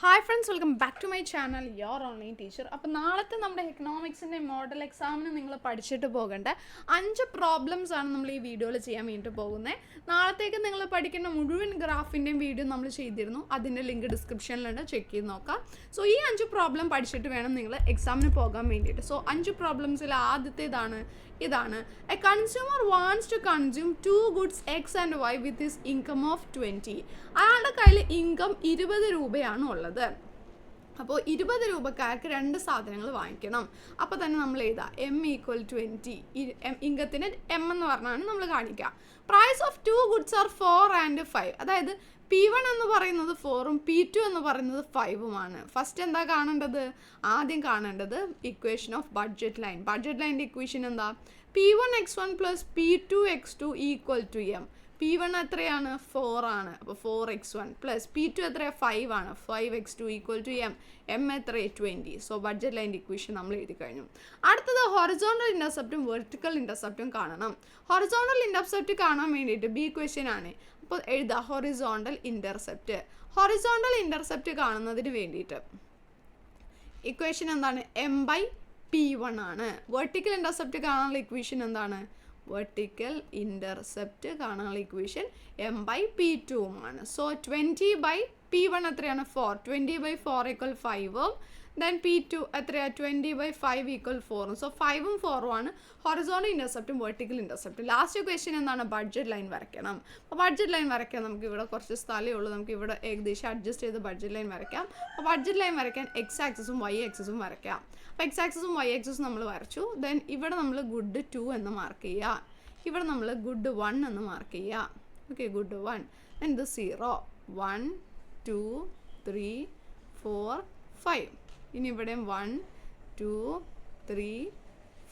Hi friends, welcome back to my channel your online teacher. അപ്പോൾ നാളത്തെ നമ്മുടെ എക്കണോമിക്സിൻ്റെ model എക്സാമിന് നിങ്ങൾ പഠിച്ചിട്ട് പോകേണ്ട 5 പ്രോബ്ലംസ് ആണ് നമ്മൾ ഈ വീഡിയോയിൽ ചെയ്യാൻ വേണ്ടിയിട്ട് പോകുന്നത്. നാളത്തേക്ക് നിങ്ങൾ പഠിക്കുന്ന മുഴുവൻ ഗ്രാഫിൻ്റെയും വീഡിയോ നമ്മൾ ചെയ്തിരുന്നു. അതിൻ്റെ ലിങ്ക് ഡിസ്ക്രിപ്ഷനിലുണ്ട്, ചെക്ക് ചെയ്ത് നോക്കാം. സോ ഈ 5 പ്രോബ്ലം പഠിച്ചിട്ട് വേണം നിങ്ങൾ എക്സാമിന് പോകാൻ വേണ്ടിയിട്ട്. സോ 5 പ്രോബ്ലംസിൽ ആദ്യത്തേതാണ് ഇതാണ്. A consumer wants to consume 2 goods x and y with his income of 20. അയാളുടെ കയ്യിൽ ഇൻകം 20 രൂപയാണ് ഉള്ളത്. അപ്പോൾ 20 രൂപക്കാർക്ക് 2 സാധനങ്ങൾ വാങ്ങിക്കണം. അപ്പോൾ തന്നെ നമ്മൾ എഴുതാം M = 20. ഇൻകത്തിന് M എന്ന് പറഞ്ഞാണ് നമ്മൾ കാണിക്കുക. Price of 2 goods are 4 and 5. അതായത് P1 എന്ന് പറയുന്നത് 4ഉം P2 എന്ന് പറയുന്നത് 5ഉമാണ്. ഫസ്റ്റ് എന്താ കാണേണ്ടത്? ആദ്യം കാണേണ്ടത് equation of budget line. Budget ലൈൻ്റെ ഇക്വേഷൻ എന്താ? P1x1 + P2x2 = M. P1 എത്രയാണ്? 4 ആണ്. അപ്പോൾ 4x1 + P2 എത്രയാണ്? 5 ആണ്. 5x2 = M. M എത്ര? 20. സോ ബഡ്ജറ്റ് ലൈൻ്റെ ഇക്വേഷൻ നമ്മൾ എഴുതി കഴിഞ്ഞു. അടുത്തത് ഹൊറിസോണ്ടൽ ഇൻ്റർസെപ്റ്റും വെർട്ടിക്കൽ ഇൻ്റർസെപ്റ്റും കാണണം. ഹൊറിസോണ്ടൽ ഇൻ്റർസെപ്റ്റ് കാണാൻ വേണ്ടിയിട്ട് ബി ക്വസ്റ്റ്യൻ ആണ്. അപ്പോൾ എഴുതാം ഹൊറിസോണ്ടൽ ഇൻ്റർസെപ്റ്റ്. ഹൊറിസോണ്ടൽ ഇൻ്റർസെപ്റ്റ് കാണുന്നതിന് വേണ്ടിയിട്ട് ഇക്വേഷൻ എന്താണ്? M/P1 ആണ്. വെർട്ടിക്കൽ ഇൻ്റർസെപ്റ്റ് കാണാനുള്ള ഇക്വേഷൻ എന്താണ്? വെർട്ടിക്കൽ ഇൻ്റർസെപ്റ്റ് കാണാനുള്ള ഇക്വേഷൻ M/P2 ആണ്. സോ 20/P1 എത്രയാണ്? 4. 20/4 = 5. ദെൻ P2 എത്രയാണ്? 20/5 = 4. സോ 5ഉം 4ഉം ആണ് ഹൊറിസോണ്ടൽ ഇൻ്റർസെപ്റ്റും വെർട്ടിക്കൽ ഇൻ്റർസെപ്റ്റും. ലാസ്റ്റ് ക്വസ്റ്റ്യൻ എന്താണ്? ബഡ്ജറ്റ് ലൈൻ വരയ്ക്കണം. അപ്പോൾ ബഡ്ജറ്റ് ലൈൻ വരയ്ക്കാൻ നമുക്ക് ഇവിടെ കുറച്ച് സ്ഥലമേ ഉള്ളൂ. നമുക്ക് ഇവിടെ ഏകദേശം അഡ്ജസ്റ്റ് ചെയ്ത് ബഡ്ജറ്റ് ലൈൻ വരയ്ക്കാം. അപ്പോൾ ബഡ്ജറ്റ് ലൈൻ വരയ്ക്കാൻ എക്സ് ആക്സിസും വൈ ആക്സിസും വരയ്ക്കാം. അപ്പോൾ എക്സ് ആക്സിസും വൈ ആക്സിസും നമ്മൾ വരച്ചു. ദെൻ ഇവിടെ നമ്മൾ ഗുഡ് 2 എന്ന് മാർക്ക് ചെയ്യുക. ഇവിടെ നമ്മൾ ഗുഡ് 1 എന്ന് മാർക്ക് ചെയ്യുക. Okay, good 1. ദെൻ ഇത് 0 1 2 3 4 5. ഇനി ഇവിടെയും 1 2 3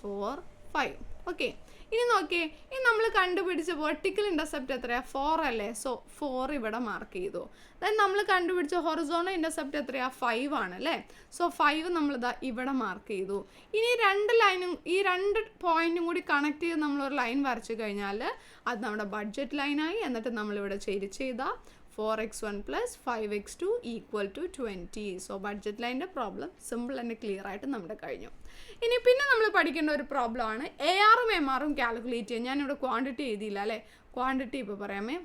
4 5. ഓക്കെ, ഇനി നോക്കിയേ, ഇനി നമ്മൾ കണ്ടുപിടിച്ച വെർട്ടിക്കൽ ഇൻ്റർസെപ്റ്റ് എത്രയാണ്? 4 അല്ലേ? സോ 4 ഇവിടെ മാർക്ക് ചെയ്തു. ദെൻ നമ്മൾ കണ്ടുപിടിച്ച ഹൊറിസോണ്ടൽ ഇൻ്റർസെപ്റ്റ് എത്രയാണ്? 5 ആണ് അല്ലേ? സോ 5 നമ്മളിതാ ഇവിടെ മാർക്ക് ചെയ്തു. ഇനി 2 ലൈനും ഈ 2 പോയിന്റും കൂടി കണക്ട് ചെയ്ത് നമ്മളൊരു ലൈൻ വരച്ചു കഴിഞ്ഞാൽ അത് നമ്മുടെ ബഡ്ജറ്റ് ലൈനായി. എന്നിട്ട് നമ്മളിവിടെ ചെയ്താൽ 4x1 + 5x2 = 20. സോ ബഡ്ജറ്റ് ലൈൻ്റെ പ്രോബ്ലം സിമ്പിൾ ആൻഡ് ക്ലിയർ ആയിട്ട് നമ്മുടെ കഴിഞ്ഞു. ഇനി പിന്നെ നമ്മൾ പഠിക്കേണ്ട ഒരു പ്രോബ്ലം ആണ് ARഉം MRഉം കാൽക്കുലേറ്റ് ചെയ്യാൻ. ഞാനിവിടെ ക്വാണ്ടിറ്റി എഴുതിയില്ല അല്ലേ? ക്വാണ്ടിറ്റി ഇപ്പോൾ പറയാമേ.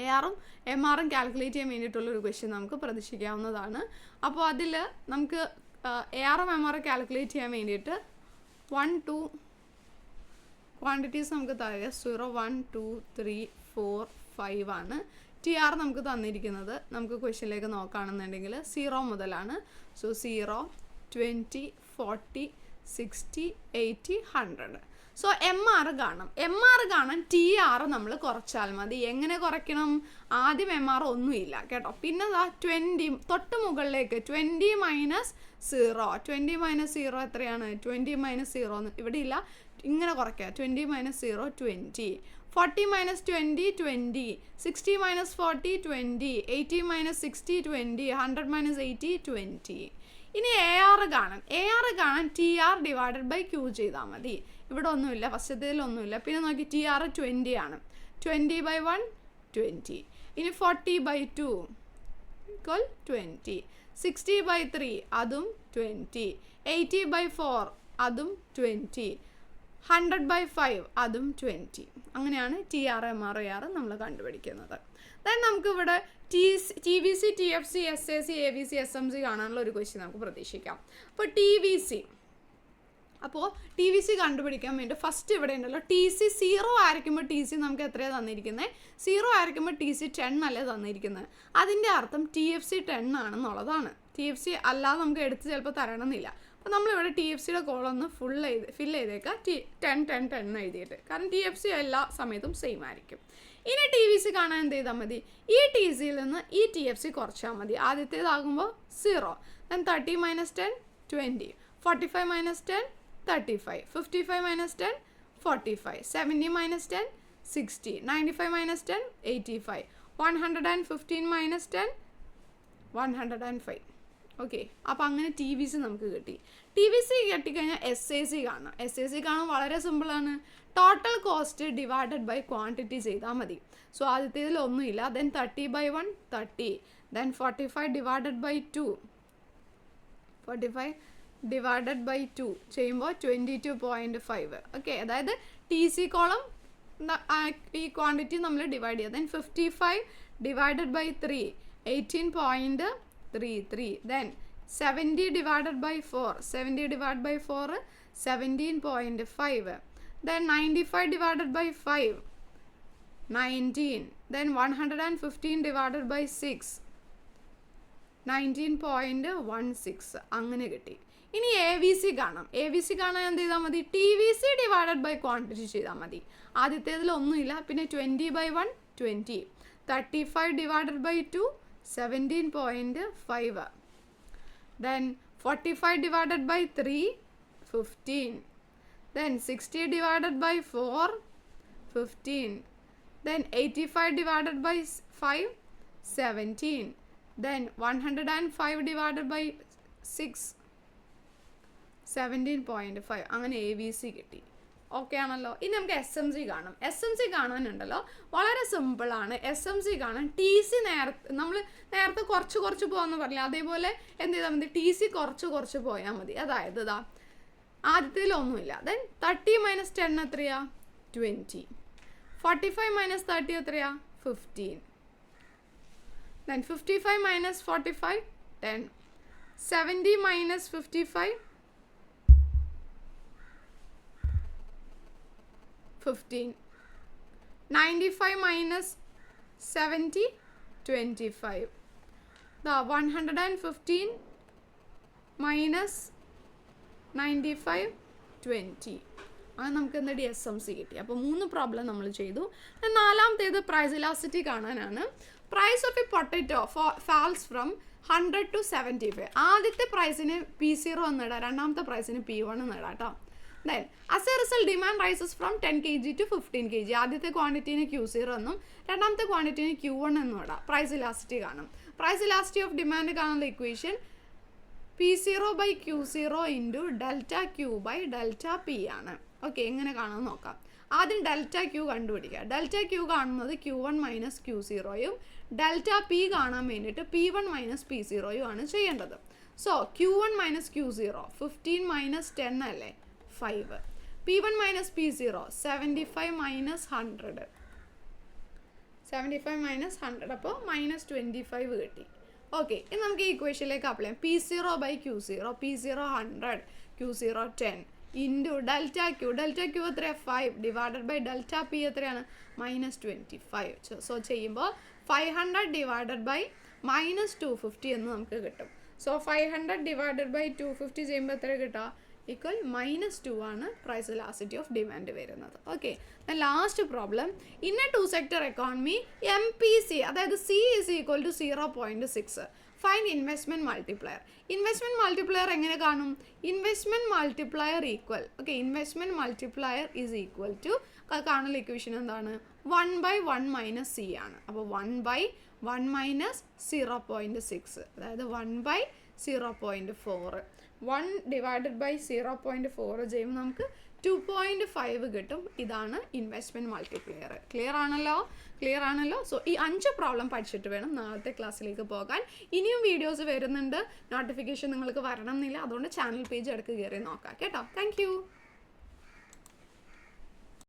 ARഉം MRഉം കാൽക്കുലേറ്റ് ചെയ്യാൻ വേണ്ടിയിട്ടുള്ളൊരു ക്വസ്റ്റ്യൻ നമുക്ക് പ്രതീക്ഷിക്കാവുന്നതാണ്. അപ്പോൾ അതിൽ നമുക്ക് ARഉം MRഉം കാൽക്കുലേറ്റ് ചെയ്യാൻ വേണ്ടിയിട്ട് 1 2 ക്വാണ്ടിറ്റീസ് നമുക്ക് തരിക. 0 1 2 3 4 5 ആണ്. TR നമുക്ക് തന്നിരിക്കുന്നത് നമുക്ക് ക്വസ്റ്റ്യനിലേക്ക് നോക്കുകയാണെന്നുണ്ടെങ്കിൽ 0 മുതലാണ്. സോ 0 20 40 60 80 100. സോ MR കാണാം. MR കാണാൻ TR നമ്മൾ കുറച്ചാൽ മതി. എങ്ങനെ കുറയ്ക്കണം? ആദ്യം MR ഒന്നുമില്ല കേട്ടോ. പിന്നെ 20 തൊട്ട് മുകളിലേക്ക് 20 - 0. 20 - 0 എത്രയാണ്? 20 - 0 ഇവിടെ ഇല്ല, ഇങ്ങനെ കുറയ്ക്കുക. 20 - 0 20. 40 - 20 20. 60 - 40 20. 80 - 60 20. 100 - 80 20. ഇനി AR കാണാൻ. AR കാണാൻ TR / Q ചെയ്താൽ മതി. ഇവിടെ ഒന്നുമില്ല, ഫസ്റ്റത്തേതിലൊന്നുമില്ല. പിന്നെ നോക്കി TR 20 ആണ്. 20/1 20. ഇനി 40/2 = 20. 60/3 അതും 20. 80/4 അതും 20. 100/5 അതും 20. അങ്ങനെയാണ് TR MR AR നമ്മൾ കണ്ടുപിടിക്കുന്നത്. ദെൻ നമുക്കിവിടെ TVC TFC SAC AVC SMC കാണാനുള്ള ഒരു ക്വസ്റ്റ്യൻ നമുക്ക് പ്രതീക്ഷിക്കാം. അപ്പോൾ TVC കണ്ടുപിടിക്കാൻ വേണ്ടി ഫസ്റ്റ് ഇവിടെ ഉണ്ടല്ലോ TC 0 ആയിരിക്കുമ്പോൾ TC നമുക്ക് എത്രയാണ് തന്നിരിക്കുന്നത്? 0 ആയിരിക്കുമ്പോൾ TC 10 അല്ലേ തന്നിരിക്കുന്നത്. അതിൻ്റെ അർത്ഥം TFC 10 ആണെന്നുള്ളതാണ്. TFC അല്ലാതെ നമുക്ക് എടുത്ത് ചിലപ്പോൾ തരണമെന്നില്ല. അപ്പോൾ നമ്മളിവിടെ TFCയുടെ കോളൊന്ന് ഫില്ല് ചെയ്തേക്കാം. 10 10 10 എഴുതിയിട്ട്. കാരണം TFC എല്ലാ സമയത്തും സെയിം ആയിരിക്കും. ഇനി TVC കാണാൻ എന്ത് ചെയ്താൽ മതി? ഈ TCയിൽ നിന്ന് ഈ TFC കുറച്ചാൽ മതി. ആദ്യത്തേതാകുമ്പോൾ 0. ദെൻ 30 - 10 20. 45 - 10 35. 55 - 10 45. 70 - 10 60. 95 - 10 85. 115 - 10 105. ഓക്കെ, അപ്പോൾ അങ്ങനെ TVC നമുക്ക് കിട്ടി. TVC കിട്ടിക്കഴിഞ്ഞാൽ SAC കാണാം. SAC കാണാൻ വളരെ സിമ്പിളാണ്. ടോട്ടൽ കോസ്റ്റ് / ക്വാണ്ടിറ്റി ചെയ്താൽ മതി. സോ ആദ്യത്തേതിൽ ഒന്നുമില്ല. Then 30/1 30. then 45 divided by 2, 45 divided by 2 ചെയ്യുമ്പോൾ 22.5. ഓക്കെ, അതായത് ടി സി കോളം ഈ ക്വാണ്ടിറ്റി നമ്മൾ ഡിവൈഡ് ചെയ്യുക. Then 55 divided by 3, 18.33. then 70 divided by 4, 70 divided by 4, 17.5. then 95 divided by 5, 19. then 115 divided by 6, 19.16. അങ്ങനെ കിട്ടി. ഇനി എ വി സി കാണാം. എ വി സി കാണാൻ എന്ത് ചെയ്താൽ മതി? T V C divided by quantity ചെയ്താൽ മതി. ആദ്യത്തേതിൽ ഒന്നുമില്ല. പിന്നെ 20/1 20, 35 divided by 2, 17.5. then 45 divided by 3, 15. then 60 divided by 4, 15. then 85 divided by 5, 17. then 105 divided by 6, 17.5. അങ്ങനെ എ വി സി കിട്ടി. ഓക്കെ ആണല്ലോ. ഇനി നമുക്ക് എസ് എം സി കാണാം. എസ് എം സി കാണാനുണ്ടല്ലോ, വളരെ സിമ്പിളാണ്. എസ് എം സി കാണാൻ ടി സി നമ്മൾ നേരത്തെ കുറച്ച് പോകാമെന്ന് പറഞ്ഞില്ല, അതേപോലെ എന്ത് ചെയ്താൽ മതി? ടി സി കുറച്ച് പോയാൽ മതി. അതായത് ഇതാ ആദ്യത്തിലൊന്നുമില്ല. ദെൻ 30 - 10 എത്രയാ? 20. 45 - 30 എത്രയാ? 15. then 55 - 45, 10. 70 - 55, 15. 95 - 70, 25. the 115 minus 95, 20. അങ്ങനെ നമുക്ക് എന്താണ് എസ് എം സി കിട്ടി. അപ്പോൾ 3 പ്രോബ്ലം നമ്മൾ ചെയ്തു. നാലാമത്തേത് പ്രൈസ് ഇലാസ്റ്റിറ്റി കാണാനാണ്. Price of a potato falls from 100 to 75. ആദ്യത്തെ പ്രൈസിന് P0 എന്നിടാം, രണ്ടാമത്തെ പ്രൈസിന് P1 എന്നിടാം കേട്ടോ. Then as A result demand rises from 10 kg to 15 kg. ആദ്യത്തെ ക്വാണ്ടിറ്റീന് Q0 എന്നും രണ്ടാമത്തെ ക്വാണ്ടിറ്റീന് Q1 എന്നും ഇടാം. പ്രൈസ് ഇലാസ്റ്റിറ്റി കാണും. പ്രൈസ് ഇലാസ്റ്റിറ്റി ഓഫ് ഡിമാൻഡ് കാണുന്ന equation P0/Q0 into delta Q by delta P ആണ്. ഓക്കെ, എങ്ങനെ കാണാമെന്ന് നോക്കാം. ആദ്യം ഡെൽറ്റ Q കണ്ടുപിടിക്കുക. ഡെൽറ്റ Q കാണുന്നത് Q1 - Q0യും ഡെൽറ്റ P കാണാൻ വേണ്ടിയിട്ട് P1 - P0യും ആണ് ചെയ്യേണ്ടത്. സോ Q1 - Q0 15 - 10 അല്ലേ? 5. P1 - P0 75 - 100, 75 - 100, അപ്പോൾ -25 കിട്ടി. ഓക്കെ, ഇനി നമുക്ക് ഈ ഇക്വേഷനിലേക്ക് അപ്ലൈ ചെയ്യാം. P0/Q0, P0 100, Q0 10 into delta Q. Delta Q എത്രയാണ്? 5 ഡിവൈഡഡ് ബൈ ഡെൽറ്റ P എത്രയാണ്? -25. സോ ചെയ്യുമ്പോൾ 500 ഡിവൈഡഡ് ബൈ -250 എന്ന് നമുക്ക് കിട്ടും. സോ 500 ഡിവൈഡഡ് ബൈ 250 ചെയ്യുമ്പോൾ എത്ര കിട്ടുക? ഈക്വൽ -2 ആണ് പ്രൈസ് ഇലാസ്റ്റിറ്റി ഓഫ് ഡിമാൻഡ് വരുന്നത്. Okay, last problem. In a 2 sector economy MPC, അതായത് C is equal to 0.6. Find investment multiplier. Investment multiplier എങ്ങനെ കാണും? Investment multiplier equal, okay, investment multiplier is equal to കാണുന്ന equation എന്താണ്? 1/1 - C ആണ്. അപ്പോൾ 1/1 - 0.6, അതായത് 1/0.4. 1 divided by 0.4 ചെയ്യുമ്പോൾ നമുക്ക് 2.5 കിട്ടും. ഇതാണ് ഇൻവെസ്റ്റ്മെൻറ്റ് മൾട്ടിപ്ലയർ. ക്ലിയർ ആണല്ലോ. സോ ഈ 5 പ്രോബ്ലം പഠിച്ചിട്ട് വേണം നാളത്തെ ക്ലാസ്സിലേക്ക് പോകാൻ. ഇനിയും വീഡിയോസ് വരുന്നുണ്ട്, നോട്ടിഫിക്കേഷൻ നിങ്ങൾക്ക് വരണം എന്നില്ല. അതുകൊണ്ട് ചാനൽ പേജ് ഇടയ്ക്ക് കയറി നോക്കാം കേട്ടോ. താങ്ക്